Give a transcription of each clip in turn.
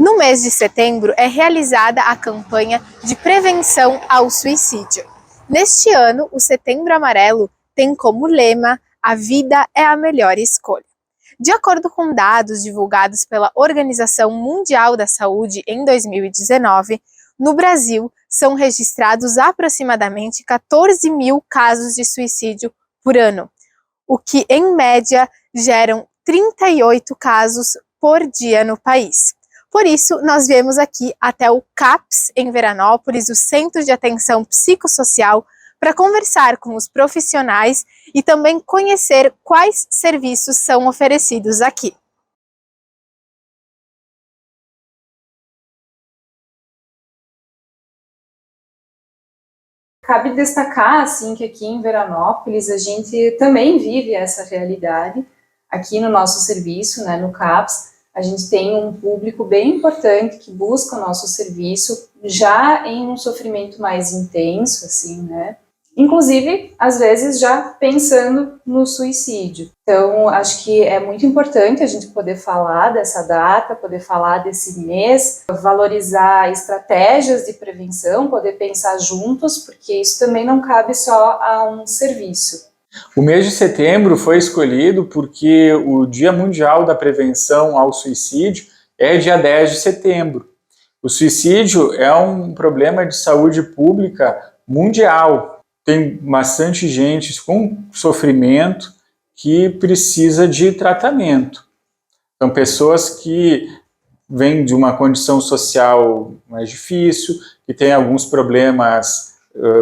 No mês de setembro é realizada a campanha de prevenção ao suicídio. Neste ano, o Setembro Amarelo tem como lema "A vida é a melhor escolha". De acordo com dados divulgados pela Organização Mundial da Saúde em 2019, no Brasil são registrados aproximadamente 14 mil casos de suicídio por ano, o que em média geram 38 casos por dia no país. Por isso, nós viemos aqui até o CAPS, em Veranópolis, o Centro de Atenção Psicossocial, para conversar com os profissionais e também conhecer quais serviços são oferecidos aqui. Cabe destacar, assim, que aqui em Veranópolis a gente também vive essa realidade. Aqui no nosso serviço, né, no CAPS, a gente tem um público bem importante que busca o nosso serviço já em um sofrimento mais intenso, assim, né? Inclusive, às vezes, já pensando no suicídio. Então, acho que é muito importante a gente poder falar dessa data, poder falar desse mês, valorizar estratégias de prevenção, poder pensar juntos, porque isso também não cabe só a um serviço. O mês de setembro foi escolhido porque o Dia Mundial da Prevenção ao Suicídio é dia 10 de setembro. O suicídio é um problema de saúde pública mundial. Tem bastante gente com sofrimento que precisa de tratamento. São pessoas que vêm de uma condição social mais difícil, que têm alguns problemas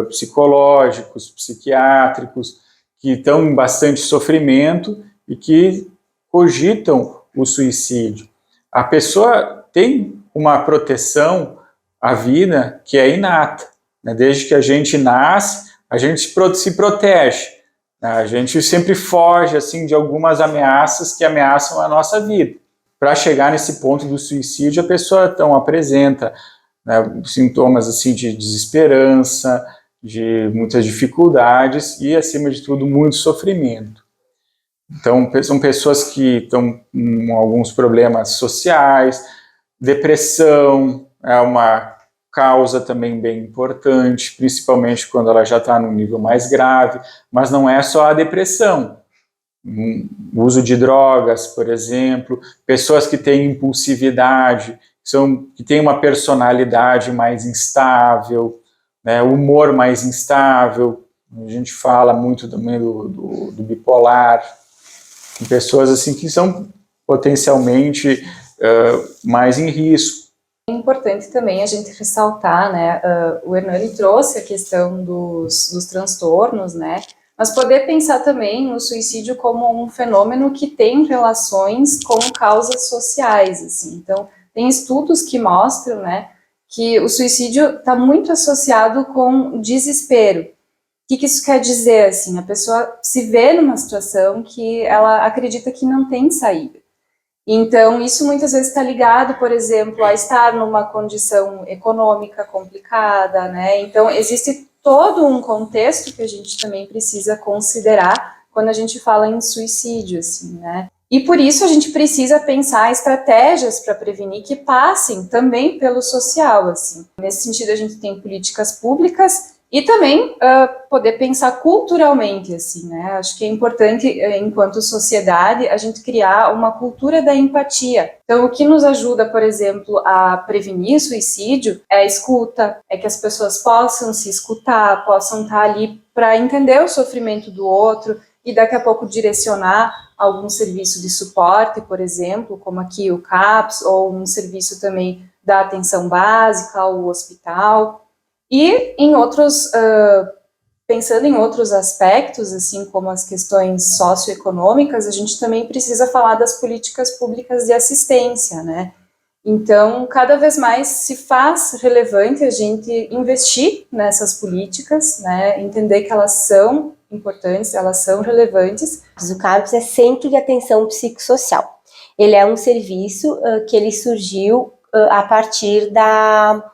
psicológicos, psiquiátricos, que estão em bastante sofrimento e que cogitam o suicídio. A pessoa tem uma proteção à vida que é inata, né? Desde que a gente nasce, a gente se protege, né? A gente sempre foge assim, de algumas ameaças que ameaçam a nossa vida. Para chegar nesse ponto do suicídio, a pessoa então apresenta, né, sintomas assim, de desesperança, de muitas dificuldades e, acima de tudo, muito sofrimento. Então, são pessoas que estão com alguns problemas sociais, depressão é uma causa também bem importante, principalmente quando ela já está num nível mais grave, mas não é só a depressão. O uso de drogas, por exemplo, pessoas que têm impulsividade, que têm uma personalidade mais instável, né, humor mais instável, a gente fala muito também do bipolar, pessoas assim que são potencialmente mais em risco. É importante também a gente ressaltar, né, o Hernani trouxe a questão dos transtornos, né, mas poder pensar também no suicídio como um fenômeno que tem relações com causas sociais, assim. Então, tem estudos que mostram, né, que o suicídio está muito associado com desespero. O que isso quer dizer? Assim, a pessoa se vê numa situação que ela acredita que não tem saída. Então, isso muitas vezes está ligado, por exemplo, a estar numa condição econômica complicada, né? Então, existe todo um contexto que a gente também precisa considerar quando a gente fala em suicídio, assim, né? E por isso a gente precisa pensar estratégias para prevenir que passem também pelo social, assim. Nesse sentido, a gente tem políticas públicas e também poder pensar culturalmente, assim, né? Acho que é importante, enquanto sociedade, a gente criar uma cultura da empatia. Então, o que nos ajuda, por exemplo, a prevenir suicídio é a escuta, é que as pessoas possam se escutar, possam estar ali para entender o sofrimento do outro e daqui a pouco direcionar algum serviço de suporte, por exemplo, como aqui o CAPS, ou um serviço também da atenção básica, o hospital. E em outros, pensando em outros aspectos, assim como as questões socioeconômicas, a gente também precisa falar das políticas públicas de assistência, né? Então, cada vez mais se faz relevante a gente investir nessas políticas, né? Entender que elas são importantes, elas são relevantes. O CAPS é Centro de Atenção Psicossocial. Ele é um serviço que ele surgiu a partir da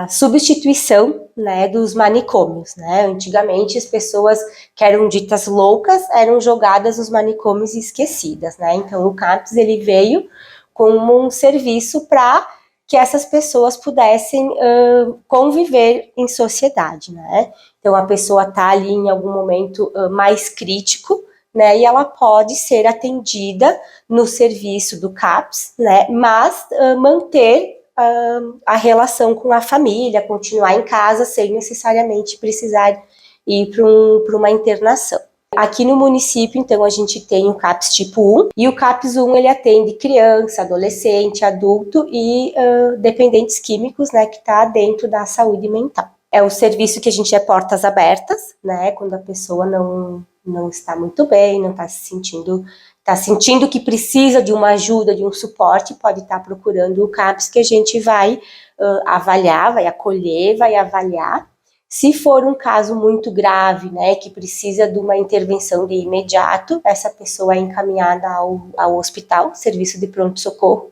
substituição, né, dos manicômios, né? Antigamente as pessoas que eram ditas loucas eram jogadas nos manicômios e esquecidas, né? Então o CAPS ele veio como um serviço para que essas pessoas pudessem conviver em sociedade, né? Então a pessoa está ali em algum momento mais crítico, né? E ela pode ser atendida no serviço do CAPS, né? Mas manter a relação com a família, continuar em casa sem necessariamente precisar ir para uma internação. Aqui no município, então, a gente tem o CAPS tipo 1, e o CAPS 1 ele atende criança, adolescente, adulto e dependentes químicos, né, que está dentro da saúde mental. É o serviço que a gente é portas abertas, né, quando a pessoa não está muito bem, não está sentindo que precisa de uma ajuda, de um suporte, pode estar procurando o CAPS, que a gente vai avaliar, vai acolher, vai avaliar. Se for um caso muito grave, né, que precisa de uma intervenção de imediato, essa pessoa é encaminhada ao hospital, serviço de pronto-socorro,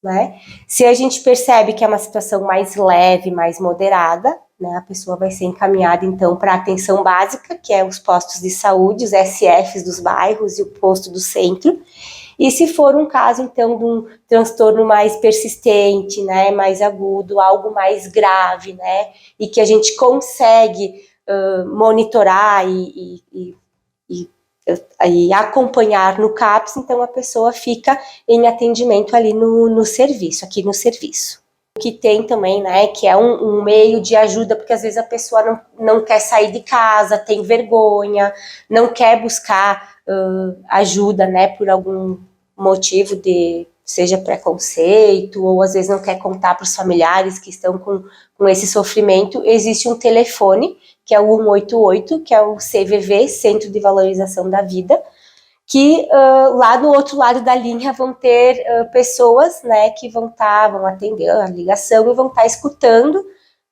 né? Se a gente percebe que é uma situação mais leve, mais moderada, né, a pessoa vai ser encaminhada, então, para a atenção básica, que é os postos de saúde, os SFs dos bairros e o posto do centro. E se for um caso, então, de um transtorno mais persistente, né, mais agudo, algo mais grave, né, e que a gente consegue monitorar e acompanhar no CAPS, então a pessoa fica em atendimento ali no serviço, aqui no serviço. O que tem também, né, que é um meio de ajuda, porque às vezes a pessoa não quer sair de casa, tem vergonha, não quer buscar ajuda, né, por algum motivo seja preconceito, ou às vezes não quer contar para os familiares que estão com esse sofrimento. Existe um telefone, que é o 188, que é o CVV, Centro de Valorização da Vida, que lá do outro lado da linha vão ter pessoas, né, que vão atender a ligação e vão estar escutando,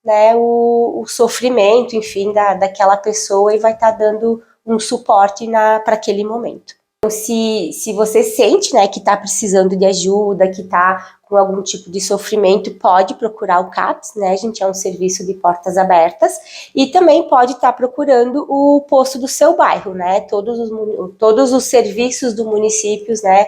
né, o sofrimento, enfim, daquela pessoa, e vai estar dando um suporte para aquele momento. Então, se você sente, né, que está precisando de ajuda, que está com algum tipo de sofrimento, pode procurar o CAPS, né, a gente é um serviço de portas abertas, e também pode estar procurando o posto do seu bairro, né, todos os serviços do município, né,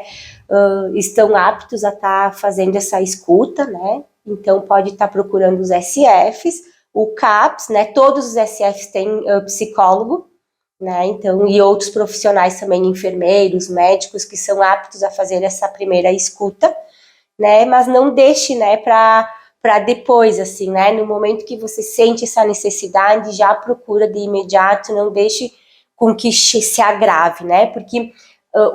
estão aptos a estar fazendo essa escuta, né, então pode estar procurando os SFs, o CAPS, né, todos os SFs têm psicólogo, né, então, e outros profissionais também, enfermeiros, médicos, que são aptos a fazer essa primeira escuta, né, mas não deixe, né, para depois, assim, né, no momento que você sente essa necessidade, já procura de imediato, não deixe com que se agrave, né, porque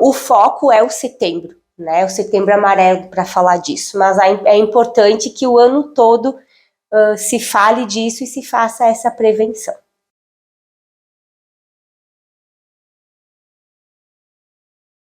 o foco é o setembro, né, o setembro amarelo, para falar disso, mas é importante que o ano todo se fale disso e se faça essa prevenção.